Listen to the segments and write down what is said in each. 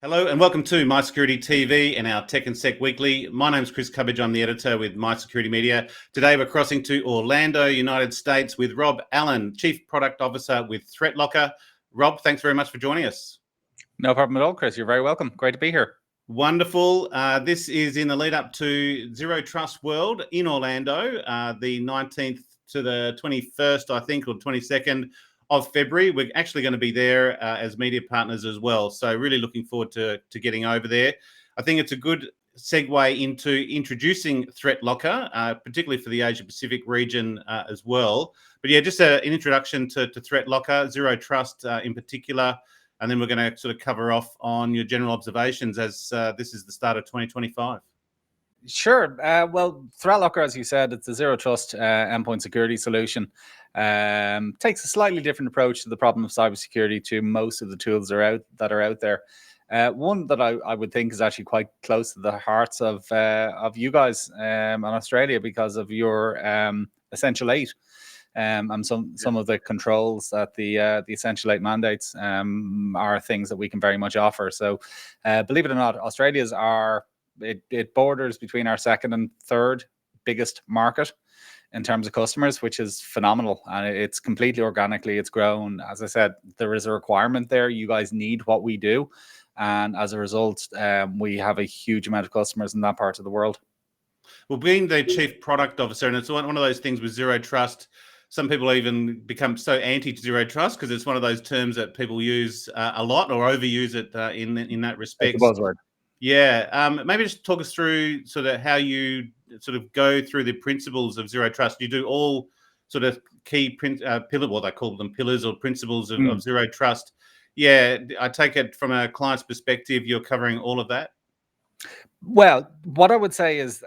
Hello and welcome to MySecurityTV and our Tech and Sec Weekly. My name's Chris Cubbage. I'm the editor with MySecurity Media. Today we're crossing to Orlando, United States with Rob Allen, Chief Product Officer with ThreatLocker. Rob, thanks very much for joining us. No problem at all, Chris. You're very welcome. Great to be here. Wonderful. This is in the lead up to Zero Trust World in Orlando, the 19th to the 21st, I think, or 22nd of February. We're actually going to be there as media partners as well. So really looking forward to getting over there. I think it's a good segue into introducing ThreatLocker, particularly for the Asia Pacific region as well. But yeah, just an introduction to ThreatLocker, Zero Trust in particular. And then we're going to sort of cover off on your general observations as this is the start of 2025. Sure. Well, ThreatLocker, as you said, it's a zero trust endpoint security solution. Takes a slightly different approach to the problem of cybersecurity to most of the tools that are out there. One that I would think is actually quite close to the hearts of you guys in Australia because of your Essential 8. And some of the controls that the Essential 8 mandates are things that we can very much offer. So believe it or not, Australia's it borders between our second and third biggest market in terms of customers, which is phenomenal. And it's completely organically, it's grown. As I said, there is a requirement there. You guys need what we do. And as a result, we have a huge amount of customers in that part of the world. Well, being the Chief Product Officer, and it's one of those things with Zero Trust, some people even become so anti-Zero Trust because it's one of those terms that people use a lot or overuse it in that respect. It's a buzzword. Yeah. Maybe just talk us through sort of how you sort of go through the principles of Zero Trust. You do all sort of key what they call them, pillars or principles of Zero Trust. Yeah, I take it from a client's perspective, you're covering all of that. Well, what I would say is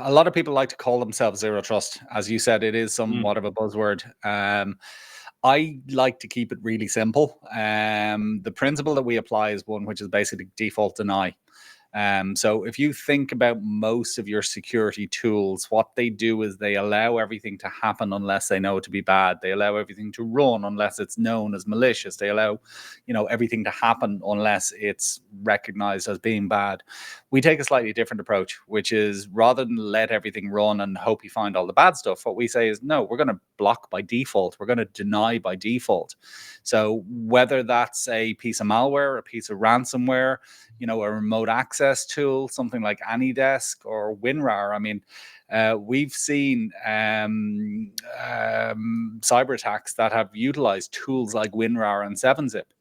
a lot of people like to call themselves zero trust. As you said, it is somewhat of a buzzword. I like to keep it really simple. The principle that we apply is one which is basically default deny. So if you think about most of your security tools, what they do is they allow everything to happen unless they know it to be bad. They allow everything to run unless it's known as malicious. They allow, everything to happen unless it's recognized as being bad. We take a slightly different approach, which is rather than let everything run and hope you find all the bad stuff, what we say is, no, we're going to block by default. We're going to deny by default. So whether that's a piece of malware, a piece of ransomware, a remote access tool, something like AnyDesk or WinRAR. I mean, we've seen cyber attacks that have utilized tools like WinRAR and 7-Zip.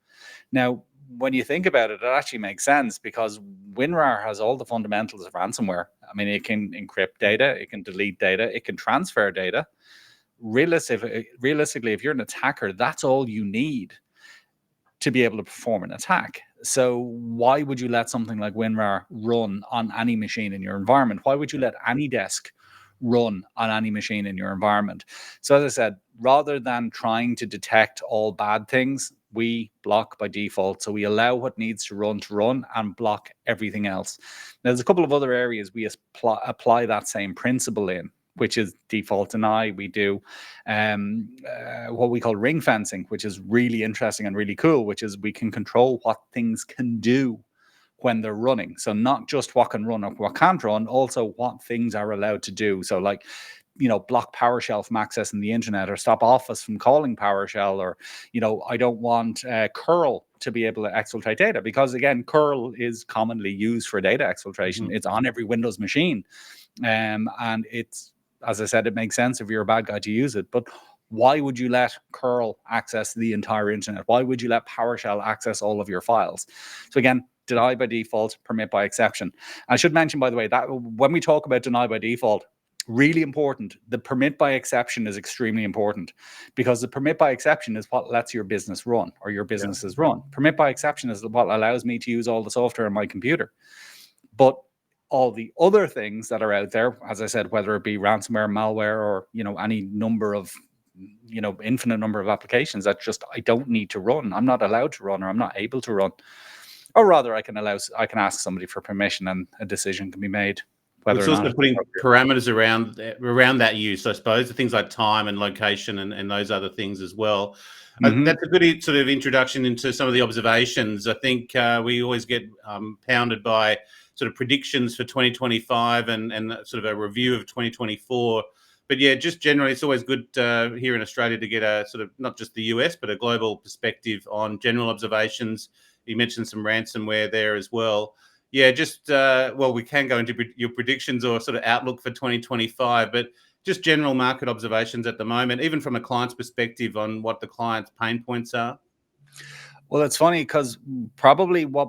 Now, when you think about it, it actually makes sense because WinRAR has all the fundamentals of ransomware. I mean, it can encrypt data, it can delete data, it can transfer data. Realistically, if you're an attacker, that's all you need to be able to perform an attack. So why would you let something like WinRAR run on any machine in your environment? Why would you let AnyDesk run on any machine in your environment? So as I said, rather than trying to detect all bad things, we block by default. So we allow what needs to run and block everything else. Now, there's a couple of other areas we apply that same principle in, which is default deny. We do what we call ring fencing, which is really interesting and really cool, which is we can control what things can do when they're running. So not just what can run or what can't run, also what things are allowed to do. So like, block PowerShell from accessing the internet or stop Office from calling PowerShell, or, I don't want curl to be able to exfiltrate data because, again, curl is commonly used for data exfiltration. It's on every Windows machine. And it's, as I said, it makes sense if you're a bad guy to use it. But why would you let curl access the entire internet? Why would you let PowerShell access all of your files? So again, deny by default, permit by exception. I should mention, by the way, that when we talk about deny by default, really important, the permit by exception is extremely important because the permit by exception is what lets your business run or your businesses run. Permit by exception is what allows me to use all the software on my computer. But all the other things that are out there, as I said, whether it be ransomware, malware, or any number of infinite number of applications that just I don't need to run, I'm not allowed to run, or I'm not able to run, or rather I can ask somebody for permission and a decision can be made whether It's or not also it's putting appropriate. parameters around that use, I suppose, things like time and location and those other things as well. That's a good sort of introduction into some of the observations. I think we always get pounded by sort of predictions for 2025 and sort of a review of 2024. But yeah, just generally, it's always good here in Australia to get a sort of not just the US, but a global perspective on general observations. You mentioned some ransomware there as well. Yeah, just well, we can go into your predictions or sort of outlook for 2025, but just general market observations at the moment, even from a client's perspective on what the client's pain points are. Well, it's funny because probably what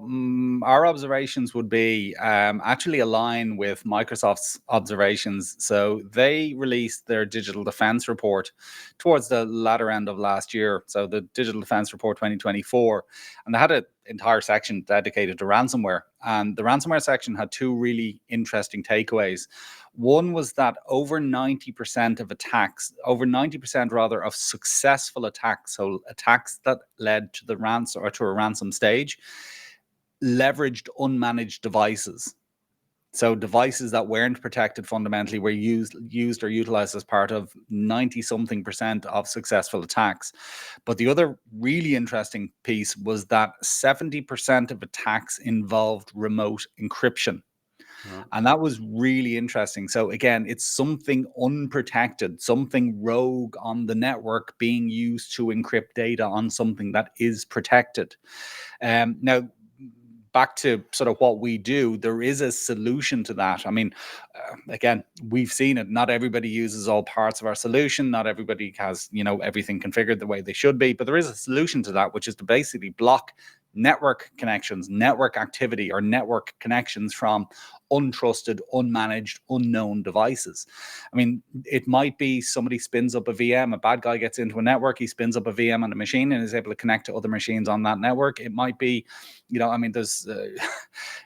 our observations would be actually align with Microsoft's observations. So they released their digital defense report towards the latter end of last year. So the digital defense report 2024, and they had an entire section dedicated to ransomware. And the ransomware section had two really interesting takeaways. One was that over 90% of attacks, over 90% rather of successful attacks, so attacks that led to the ransom or to a ransom stage, leveraged unmanaged devices. So devices that weren't protected fundamentally were used or utilized as part of 90-something% of successful attacks. But the other really interesting piece was that 70% of attacks involved remote encryption. Right. And that was really interesting. So again, it's something unprotected, something rogue on the network being used to encrypt data on something that is protected. Now, back to sort of what we do, there is a solution to that. I mean, again, we've seen it. Not everybody uses all parts of our solution. Not everybody has, everything configured the way they should be. But there is a solution to that, which is to basically block network connections, network activity, or network connections from untrusted, unmanaged, unknown devices. I mean, it might be somebody spins up a VM, a bad guy gets into a network, he spins up a VM on a machine and is able to connect to other machines on that network. It might be, there's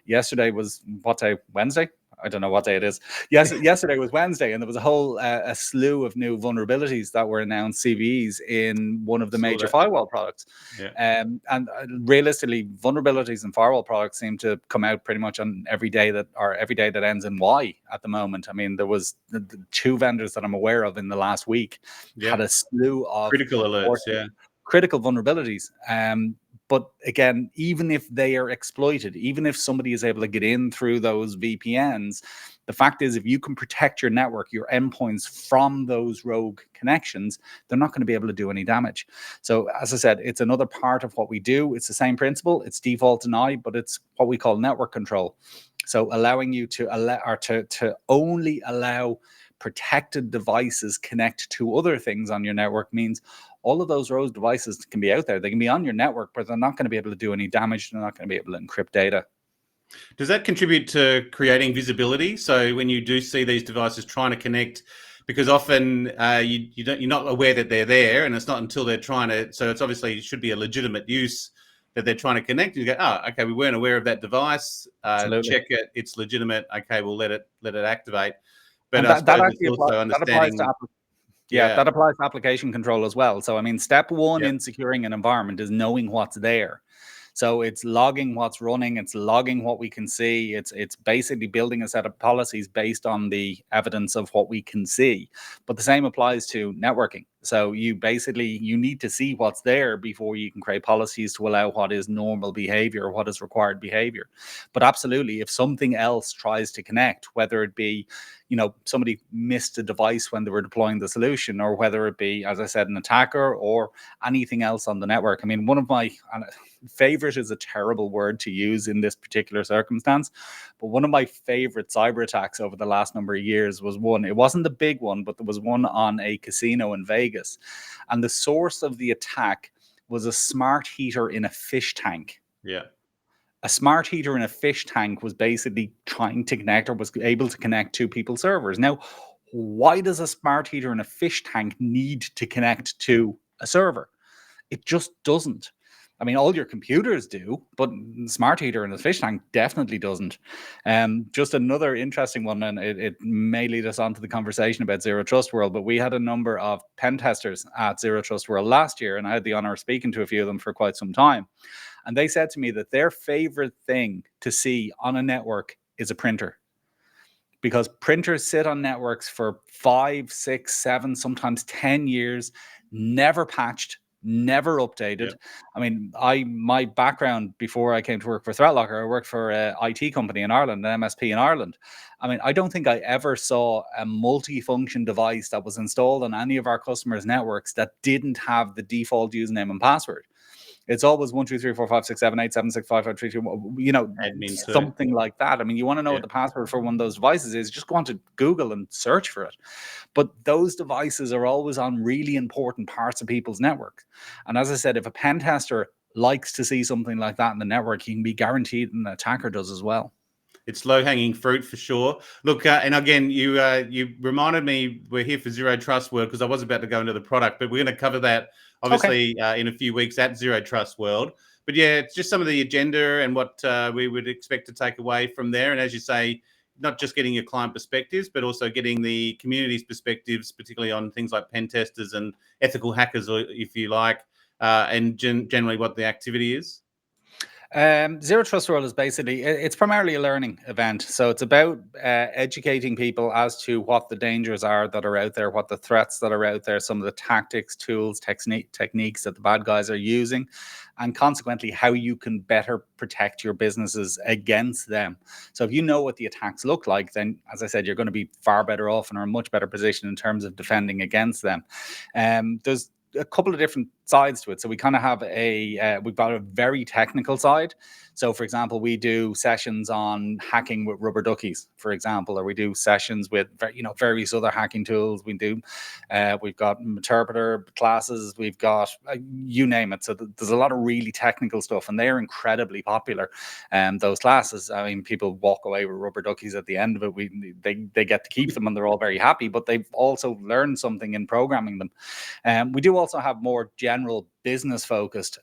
yesterday was what day? Wednesday? I don't know what day it is. Yes, yesterday was Wednesday, and there was a whole a slew of new vulnerabilities that were announced, CVEs, in one of the major firewall products. Yeah. And realistically, vulnerabilities in firewall products seem to come out pretty much on every day that ends in Y at the moment. I mean, there was the two vendors that I'm aware of in the last week had a slew of critical alerts, critical vulnerabilities. But again, even if they are exploited, even if somebody is able to get in through those VPNs, the fact is, if you can protect your network, your endpoints from those rogue connections, they're not going to be able to do any damage. So as I said, it's another part of what we do. It's the same principle. It's default deny, but it's what we call network control. So allowing you to only allow protected devices connect to other things on your network means all of those rogue devices can be out there. They can be on your network, but they're not going to be able to do any damage. They're not going to be able to encrypt data. Does that contribute to creating visibility? So when you do see these devices trying to connect, because often you're not aware that they're there, and it's not until they're trying to. So it's obviously it should be a legitimate use that they're trying to connect. And you go, oh, okay, we weren't aware of that device. Check it; it's legitimate. Okay, we'll let it activate. But I suppose it's also understanding. That applies to application control as well. So, I mean, step one in securing an environment is knowing what's there. So it's logging what's running, it's logging what we can see, it's basically building a set of policies based on the evidence of what we can see. But the same applies to networking. So you need to see what's there before you can create policies to allow what is normal behavior, what is required behavior. But absolutely, if something else tries to connect, whether it be somebody missed a device when they were deploying the solution, or whether it be, as I said, an attacker or anything else on the network. I mean, one of my favorite is a terrible word to use in this particular circumstance, but one of my favorite cyber attacks over the last number of years was one. It wasn't the big one, but there was one on a casino in Vegas, and the source of the attack was a smart heater in a fish tank. Yeah. A smart heater in a fish tank was basically trying to connect, or was able to connect to people's servers. Now, why does a smart heater in a fish tank need to connect to a server? It just doesn't. I mean, all your computers do, but smart heater in a fish tank definitely doesn't. Just another interesting one, and it may lead us on to the conversation about Zero Trust World, but we had a number of pen testers at Zero Trust World last year, and I had the honor of speaking to a few of them for quite some time. And they said to me that their favorite thing to see on a network is a printer. because printers sit on networks for 5, 6, 7, sometimes 10 years, never patched, never updated. Yep. I mean, my background before I came to work for ThreatLocker, I worked for an IT company in Ireland, an MSP in Ireland. I mean, I don't think I ever saw a multi-function device that was installed on any of our customers' networks that didn't have the default username and password. It's always 1, 2, 3, 4, 5, 6, 7, 8, 7, 6, 5, 4, 3, 2, you know, Admin too. something like that. I mean, you want to know what the password for one of those devices is, just go onto Google and search for it. But those devices are always on really important parts of people's network. And as I said, if a pen tester likes to see something like that in the network, you can be guaranteed an attacker does as well. It's low-hanging fruit for sure. Look, and again, you reminded me we're here for Zero Trust World, because I was about to go into the product, but we're going to cover that obviously in a few weeks at Zero Trust World. But yeah, it's just some of the agenda and what we would expect to take away from there. And as you say, not just getting your client perspectives, but also getting the community's perspectives, particularly on things like pen testers and ethical hackers, or if you like, and generally what the activity is. Zero Trust World is basically, it's primarily a learning event. So it's about educating people as to what the dangers are that are out there, what the threats that are out there, some of the tactics, tools, techniques that the bad guys are using, and consequently how you can better protect your businesses against them. So if you know what the attacks look like, then as I said, you're going to be far better off and are in a much better position in terms of defending against them. There's a couple of different sides to it. So we kind of have we've got a very technical side. So for example, we do sessions on hacking with rubber duckies, for example, or we do sessions with, various other hacking tools. We've got interpreter classes, we've got you name it. So there's a lot of really technical stuff, and they're incredibly popular. Those classes, I mean, people walk away with rubber duckies at the end of it. They get to keep them, and they're all very happy, but they've also learned something in programming them. We do also have more general business focused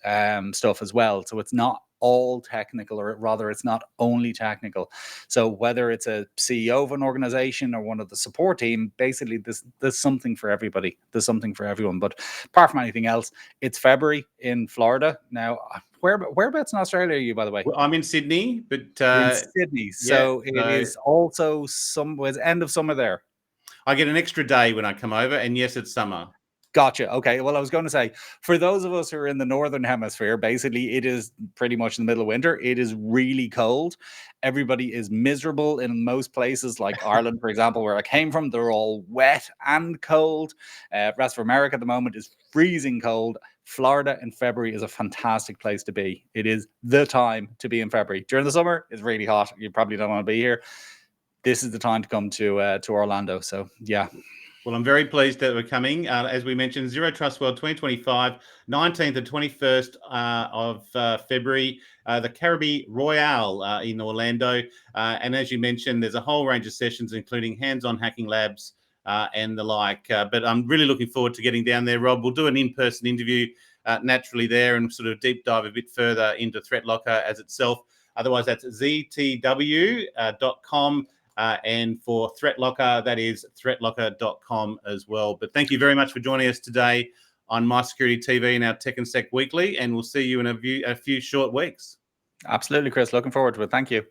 stuff as well. So it's not all technical, or rather it's not only technical. So whether it's a CEO of an organization or one of the support team, basically there's something for everybody. There's something for everyone. But apart from anything else, it's February in Florida. Now, whereabouts in Australia are you, by the way? Well, I'm in Sydney, but You're in Sydney. So it is also it's end of summer there. I get an extra day when I come over, and yes, it's summer. Gotcha. Okay. Well, I was going to say, for those of us who are in the northern hemisphere, basically it is pretty much in the middle of winter. It is really cold. Everybody is miserable in most places, like Ireland, for example, where I came from. They're all wet and cold. Rest of America at the moment is freezing cold. Florida in February is a fantastic place to be. It is the time to be in February. During the summer, it's really hot. You probably don't want to be here. This is the time to come to Orlando. So yeah. Well, I'm very pleased that we're coming. As we mentioned, Zero Trust World 2025, 19th and 21st of February, the Caribbean Royale in Orlando. And as you mentioned, there's a whole range of sessions, including hands-on hacking labs and the like. But I'm really looking forward to getting down there, Rob. We'll do an in-person interview naturally there and sort of deep dive a bit further into ThreatLocker as itself. Otherwise, that's ZTW25. And for ThreatLocker, that is ThreatLocker.com as well. But thank you very much for joining us today on MySecurityTV and our Tech and Sec Weekly. And we'll see you in a few short weeks. Absolutely, Chris. Looking forward to it. Thank you.